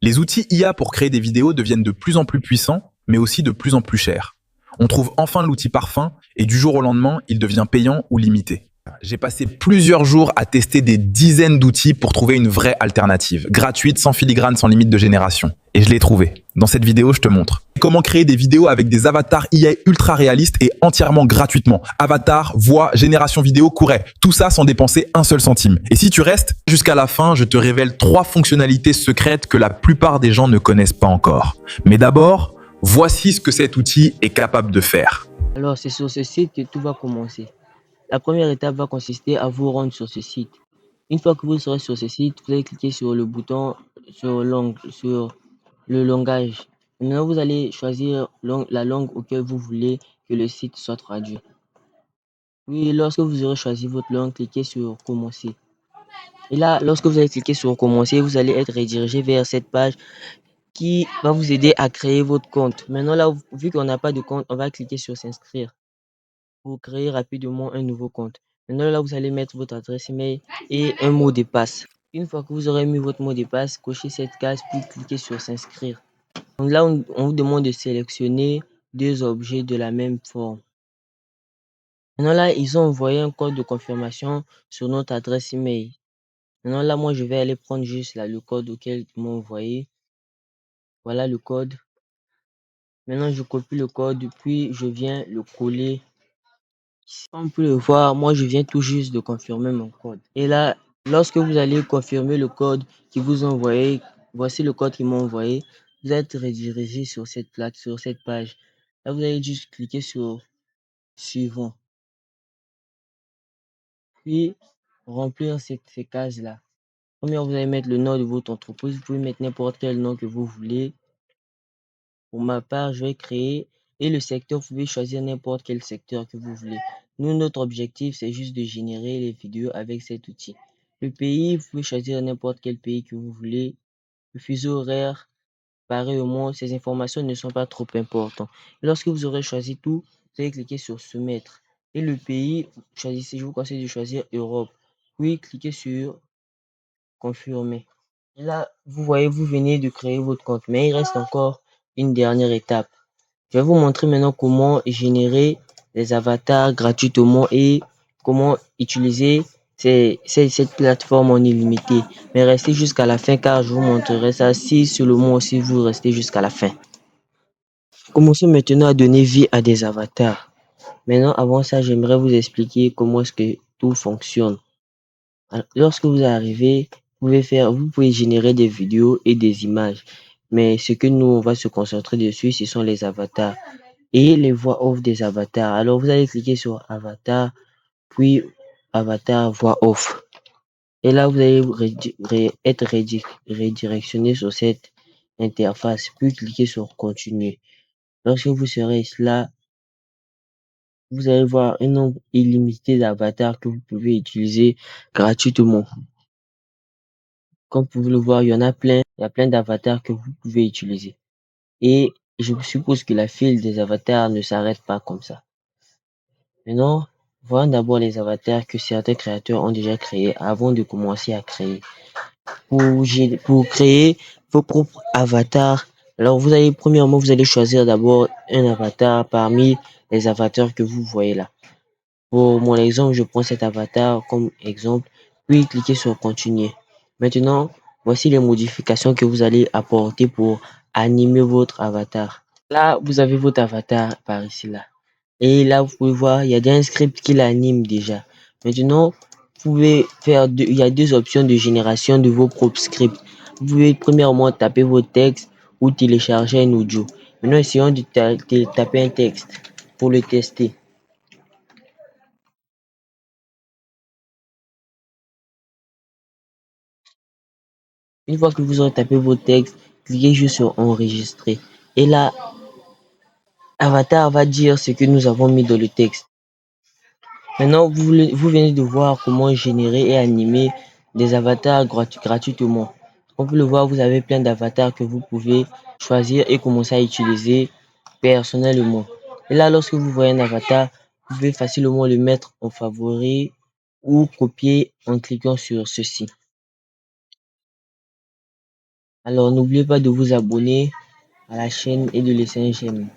Les outils IA pour créer des vidéos deviennent de plus en plus puissants, mais aussi de plus en plus chers. On trouve enfin l'outil parfait et du jour au lendemain, il devient payant ou limité. J'ai passé plusieurs jours à tester des dizaines d'outils pour trouver une vraie alternative, gratuite, sans filigrane, sans limite de génération. Et je l'ai trouvé. Dans cette vidéo, je te montre comment créer des vidéos avec des avatars IA ultra réalistes et entièrement gratuitement. Avatar, voix, génération vidéo, courret. Tout ça sans dépenser un seul centime. Et si tu restes jusqu'à la fin, je te révèle 3 fonctionnalités secrètes que la plupart des gens ne connaissent pas encore. Mais d'abord, voici ce que cet outil est capable de faire. Alors, c'est sur ce site que tout va commencer. La première étape va consister à vous rendre sur ce site. Une fois que vous serez sur ce site, vous allez cliquer sur le bouton sur le langage. Maintenant, vous allez choisir la langue auquel vous voulez que le site soit traduit. Puis, lorsque vous aurez choisi votre langue, cliquez sur commencer. Et là, lorsque vous allez cliquer sur commencer, vous allez être redirigé vers cette page qui va vous aider à créer votre compte. Maintenant, là, vu qu'on n'a pas de compte, on va cliquer sur s'inscrire pour créer rapidement un nouveau compte. Maintenant, là, vous allez mettre votre adresse email et un mot de passe. Une fois que vous aurez mis votre mot de passe, cochez cette case puis cliquez sur s'inscrire. Donc là, on vous demande de sélectionner deux objets de la même forme. Maintenant là, ils ont envoyé un code de confirmation sur notre adresse email. Maintenant là, moi, je vais aller prendre juste là, le code auquel ils m'ont envoyé. Voilà le code. Maintenant, je copie le code, puis je viens le coller. Comme on peut le voir, moi, je viens tout juste de confirmer mon code. Et là, lorsque vous allez confirmer le code qu'ils vous ont envoyé, voici le code qu'ils m'ont envoyé, vous êtes redirigé sur cette plaque, sur cette page. Là, vous allez juste cliquer sur suivant, puis remplir ces cases-là. Première, vous allez mettre le nom de votre entreprise. Vous pouvez mettre n'importe quel nom que vous voulez. Pour ma part, je vais créer et le secteur, vous pouvez choisir n'importe quel secteur que vous voulez. Nous, notre objectif, c'est juste de générer les vidéos avec cet outil. Le pays, vous pouvez choisir n'importe quel pays que vous voulez. Le fuseau horaire, pareillement, ces informations ne sont pas trop importantes. Lorsque vous aurez choisi tout, vous allez cliquer sur soumettre. Et le pays, choisissez, je vous conseille de choisir Europe. Puis, cliquez sur confirmer. Et là, vous voyez, vous venez de créer votre compte, mais il reste encore une dernière étape. Je vais vous montrer maintenant comment générer des avatars gratuitement et comment utiliser cette plateforme en illimité. Mais restez jusqu'à la fin car je vous montrerai ça si seulement si vous restez jusqu'à la fin. Commençons maintenant à donner vie à des avatars. Maintenant, avant ça, j'aimerais vous expliquer comment est-ce que tout fonctionne. Alors, lorsque vous arrivez, vous pouvez générer des vidéos et des images. Mais ce que nous, on va se concentrer dessus, ce sont les avatars et les voix off des avatars. Alors, vous allez cliquer sur avatar, puis avatar voix off. Et là, vous allez être redirectionné sur cette interface, puis cliquer sur continuer. Lorsque vous serez là, vous allez voir un nombre illimité d'avatars que vous pouvez utiliser gratuitement. Comme vous pouvez le voir, il y en a plein. Il y a plein d'avatars que vous pouvez utiliser. Et je suppose que la file des avatars ne s'arrête pas comme ça. Maintenant, voyons d'abord les avatars que certains créateurs ont déjà créés avant de commencer à créer. Pour créer vos propres avatars, alors premièrement, vous allez choisir d'abord un avatar parmi les avatars que vous voyez là. Pour mon exemple, je prends cet avatar comme exemple, puis cliquez sur continuer. Maintenant, voici les modifications que vous allez apporter pour animer votre avatar. Là, vous avez votre avatar par ici là. Et là, vous pouvez voir, il y a déjà un script qui l'anime déjà. Maintenant, il y a deux options de génération de vos propres scripts. Vous pouvez premièrement taper vos textes ou télécharger un audio. Maintenant, essayons de taper un texte pour le tester. Une fois que vous aurez tapé vos textes, cliquez juste sur enregistrer. Et là, Avatar va dire ce que nous avons mis dans le texte. Maintenant, vous venez de voir comment générer et animer des avatars gratuitement. Comme vous le voir, vous avez plein d'avatars que vous pouvez choisir et commencer à utiliser personnellement. Et là, lorsque vous voyez un avatar, vous pouvez facilement le mettre en favori ou copier en cliquant sur ceci. Alors n'oubliez pas de vous abonner à la chaîne et de laisser un j'aime.